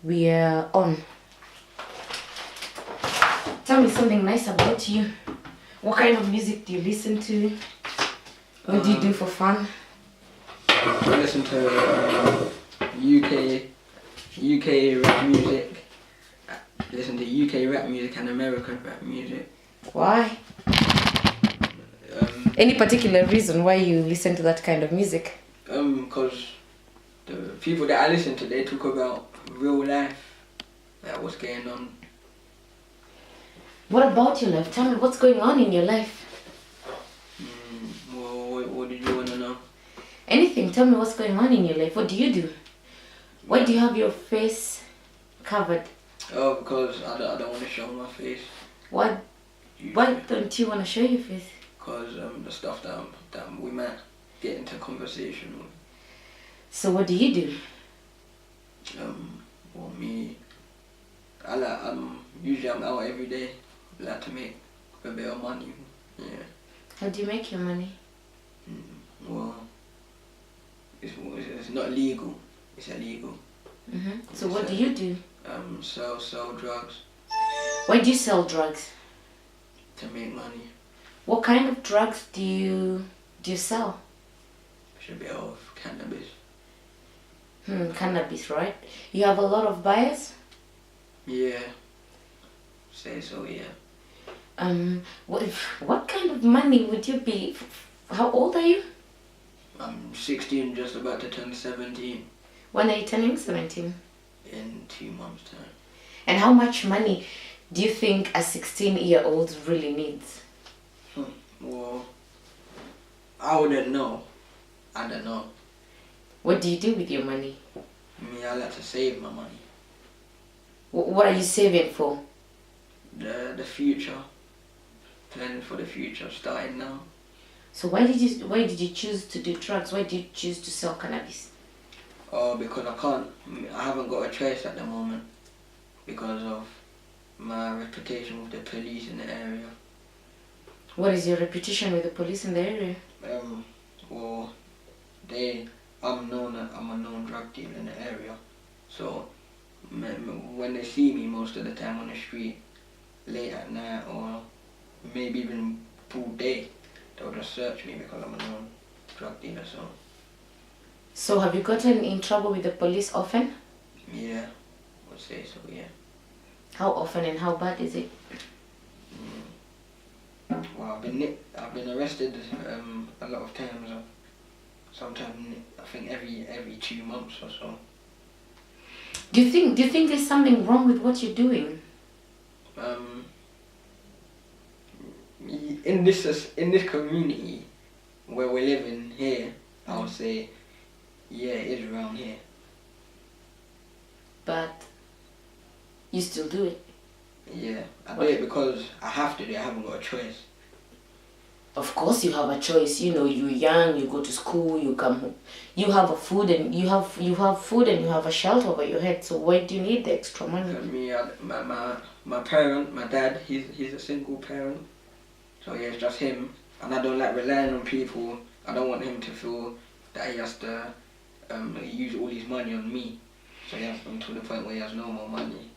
We are on. Tell me something nice about you. What kind of music do you listen to? What do you do for fun? I listen to UK rap music. I listen to UK rap music and American rap music. Why? Any particular reason why you listen to that kind of music? Because the people that I listen to, they talk about real life, like what's going on. What about your life? Tell me what's going on in your life. Well, what did you want to know? Anything. Tell me what's going on in your life. What do you do? Why do you have your face covered? Oh, because I don't want to show my face. Why don't you want to show your face? Because the stuff that we might get into conversation with. So what do you do? Well, me, usually I'm out every day. I like to make a bit of money. Yeah. How do you make your money? Well, it's not legal. It's illegal. So what do you do? Sell drugs. Why do you sell drugs? To make money. What kind of drugs do you sell? Should be of cannabis. Cannabis, right? You have a lot of buyers? Yeah. Say so, yeah. What kind of money would you be? How old are you? I'm 16, just about to turn 17. When are you turning 17? In 2 months' time. And how much money do you think a 16-year-old really needs? Well, I wouldn't know. I don't know. What do you do with your money? Me, I like to save my money. What are you saving for? The future. Planning for the future, starting now. So why did you choose to do drugs? Why did you choose to sell cannabis? Oh, because I haven't got a choice at the moment because of my reputation with the police in the area. What is your reputation with the police in the area? Well, I'm a known drug dealer in the area, so when they see me most of the time on the street, late at night or maybe even full day, they'll just search me because I'm a known drug dealer. So have you gotten in trouble with the police often? Yeah, I would say so, yeah. How often and how bad is it? Well, I've been arrested a lot of times. Sometimes I think every 2 months or so. Do you think there's something wrong with what you're doing? In this community where we're living here, I would say, yeah, it is around here. But you still do it? Yeah, I do it because I have to do it. I haven't got a choice. Of course you have a choice. You know, you're young, you go to school, you come home. You have a food and you have food and you have a shelter over your head. So why do you need the extra money? Me, my parent, my dad, he's a single parent. So yeah, it's just him. And I don't like relying on people. I don't want him to feel that he has to use all his money on me. So yeah, until the point where he has no more money.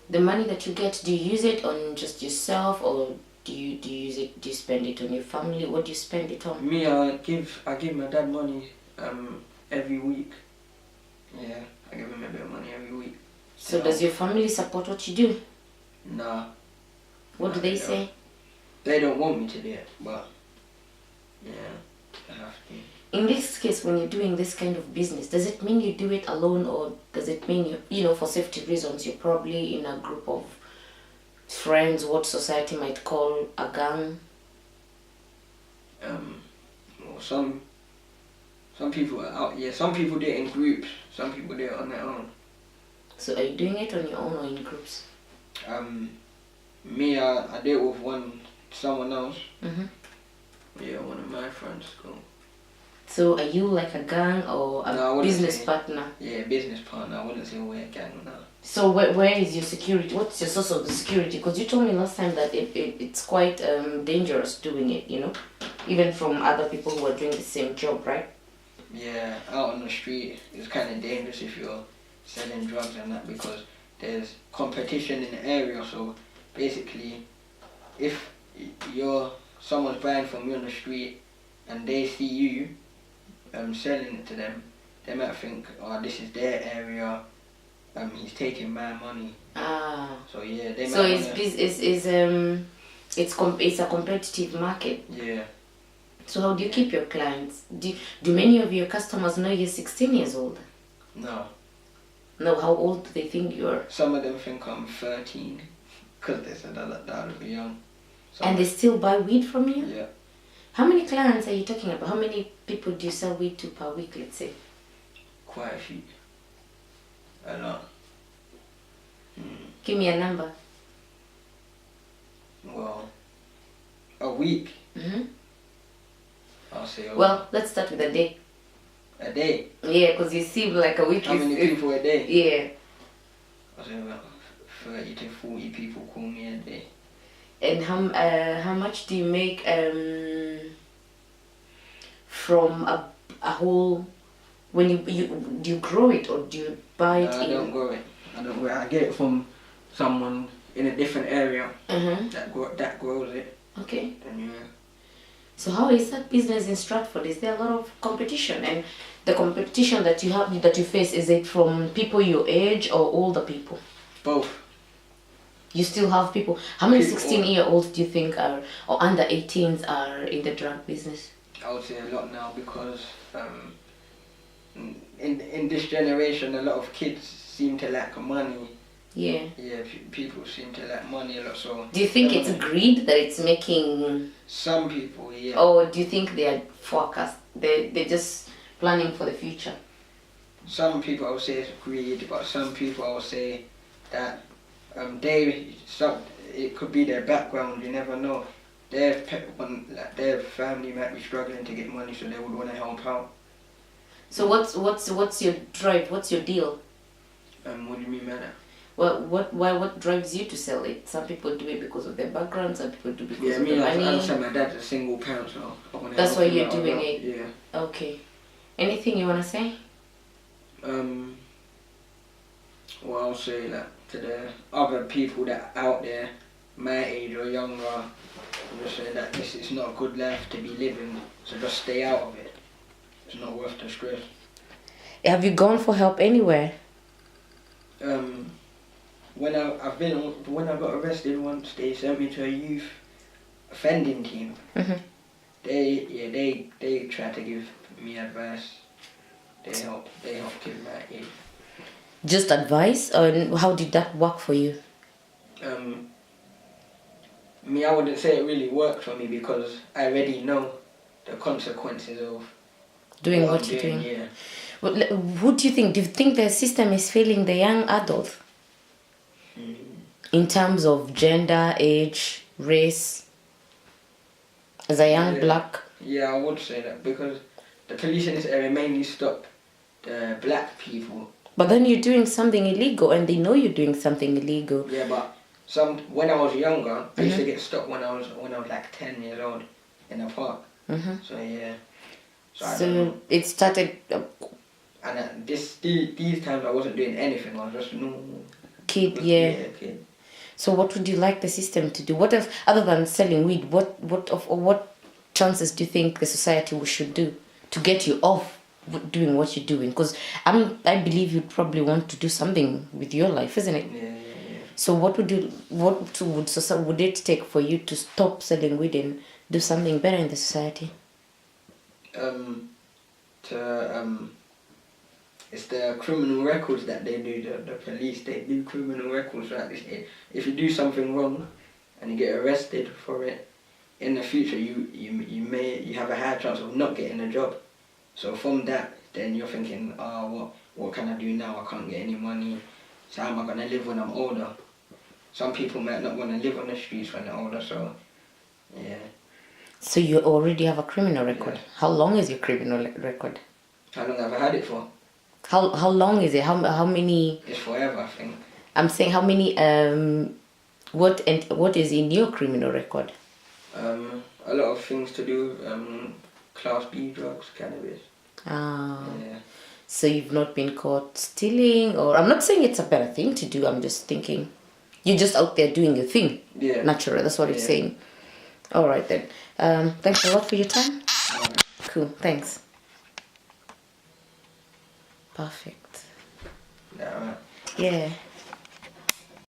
The money that you get, do you use it on just yourself or do you spend it on your family? What do you spend it on? Me, I give my dad money every week. Yeah, I give him a bit of money every week. So does your family support what you do? Nah. What do they say? They don't want me to do it, but yeah, I have to. In this case, when you're doing this kind of business, does it mean you do it alone or does it mean you for safety reasons, you're probably in a group of friends, what society might call a gang? Well, some people are out. Yeah, some people do it in groups. Some people do it on their own. So are you doing it on your own or in groups? Me, I do it with someone else. Yeah, one of my friends. Cool. So are you like a gang or a business partner? Yeah, business partner. I wouldn't say we're a gang now. So where is your security? What's your source of the security? Because you told me last time that it's quite dangerous doing it, even from other people who are doing the same job, right? Yeah, out on the street, it's kind of dangerous if you're selling drugs and that because there's competition in the area. So basically, if someone's buying from you on the street and they see you selling it to them, they might think, oh, this is their area. He's taking my money. So yeah, they might. So it's a competitive market. Yeah. So how do you keep your clients? Do many of your customers know you're 16 years old? No. No, how old do they think you are? Some of them think I'm 13 because they said that would be young. And they still buy weed from you? Yeah. How many clients are you talking about? How many people do you sell weed to per week, let's say? Quite a few. A lot. Give me a number. Well, a week. Mm-hmm. I'll say well, let's start with a day. A day? Yeah, because you seem like a week. How many people a day? Yeah. I'll say about 30 to 40 people call me a day. And how much do you make from a whole, when do you grow it or do you buy it? No, I don't grow it. I get it from someone in a different area that grows it. Okay. Then yeah. So how is that business in Stratford? Is there a lot of competition? And the competition that you face, is it from people your age or older people? Both. You still have people. How many 16-year-olds do you think are, or under 18s are in the drug business? I would say a lot now because in this generation, a lot of kids seem to lack money. Yeah. Yeah, people seem to lack money a lot. So. Do you think it's greed that it's making? Some people, yeah. Or do you think they are forecast? They're just planning for the future. Some people I would say it's greed, but some people I would say that it could be their background. You never know. Their family might be struggling to get money, so they would want to help out. So what's your drive? What's your deal? What do you mean by that? Well, what drives you to sell it? Some people do it because of their background. Some people do because of the money. I understand my dad's a single parent, so that's why you're doing it. Yeah. Okay. Anything you wanna say? Well, I'll say that to the other people that are out there, my age or younger, I'll just say that this is not a good life to be living, so just stay out of it. It's not worth the stress. Have you gone for help anywhere? When I got arrested once, they sent me to a youth offending team. Mm-hmm. They tried to give me advice. They help give my aid. Just advice, or how did that work for you? I wouldn't say it really worked for me because I already know the consequences of doing what you're doing. Yeah. Well, who do you think? Do you think the system is failing the young adult in terms of gender, age, race? As a young black. Yeah, I would say that because the police in this area mainly stop the black people. But then you're doing something illegal, and they know you're doing something illegal. Yeah, but when I was younger, I used to get stopped when I was like 10 years old in a park. Mm-hmm. So yeah. So it started. And these times I wasn't doing anything. I was just a normal kid. Kid. So what would you like the system to do? What if, other than selling weed, what chances do you think the society should do to get you off doing what you're doing? Because I believe you'd probably want to do something with your life, isn't it? Yeah. So what would it take for you to stop selling weed and do something better in the society? It's the criminal records that they do. The police, they do criminal records like this. If you do something wrong and you get arrested for it, in the future you have a high chance of not getting a job. So from that, then you're thinking, what can I do now? I can't get any money. So how am I gonna live when I'm older? Some people might not want to live on the streets when they're older. So yeah. So you already have a criminal record. Yeah. How long is your criminal record? How long have I had it for? How long is it? How many? It's forever, I think. I'm saying how many. What is in your criminal record? A lot of things to do with Class B drugs, cannabis. Ah. Yeah. So you've not been caught stealing, or I'm not saying it's a better thing to do. I'm just thinking you're just out there doing your thing. Yeah. Naturally, that's what it's saying. All right then. Thanks a lot for your time. Alright. Cool. Thanks. Perfect. Yeah, alright. Yeah.